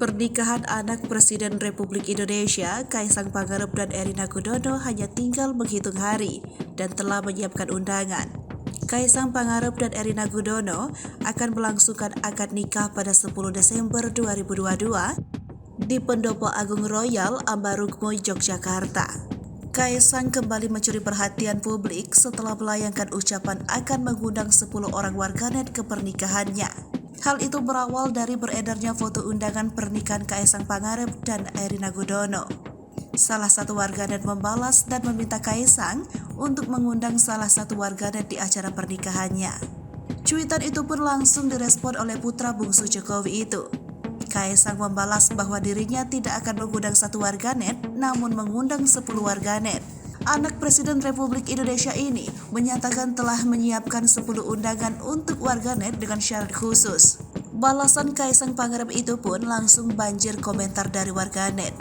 Pernikahan anak Presiden Republik Indonesia, Kaisang Pangarep dan Erina Gudono hanya tinggal menghitung hari dan telah menyiapkan undangan. Kaisang Pangarep dan Erina Gudono akan melangsungkan akad nikah pada 10 Desember 2022 di Pendopo Agung Royal Ambarukmo, Yogyakarta. Kaisang kembali mencuri perhatian publik setelah melayangkan ucapan akan mengundang 10 orang warganet ke pernikahannya. Hal itu berawal dari beredarnya foto undangan pernikahan Kaisang Pangarep dan Erina Gudono. Salah satu warganet membalas dan meminta Kaisang untuk mengundang salah satu warganet di acara pernikahannya. Cuitan itu pun langsung direspon oleh putra bungsu Jokowi itu. Kaisang membalas bahwa dirinya tidak akan mengundang satu warganet, namun mengundang 10 warganet. Anak Presiden Republik Indonesia ini menyatakan telah menyiapkan 10 undangan untuk warganet dengan syarat khusus. Balasan Kaisang Pangarep itu pun langsung banjir komentar dari warganet.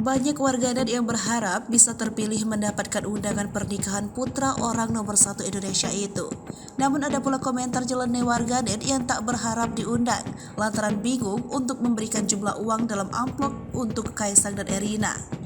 Banyak warganet yang berharap bisa terpilih mendapatkan undangan pernikahan putra orang nomor 1 Indonesia itu. Namun ada pula komentar jelene warganet yang tak berharap diundang, lantaran bingung untuk memberikan jumlah uang dalam amplop untuk Kaisang dan Erina.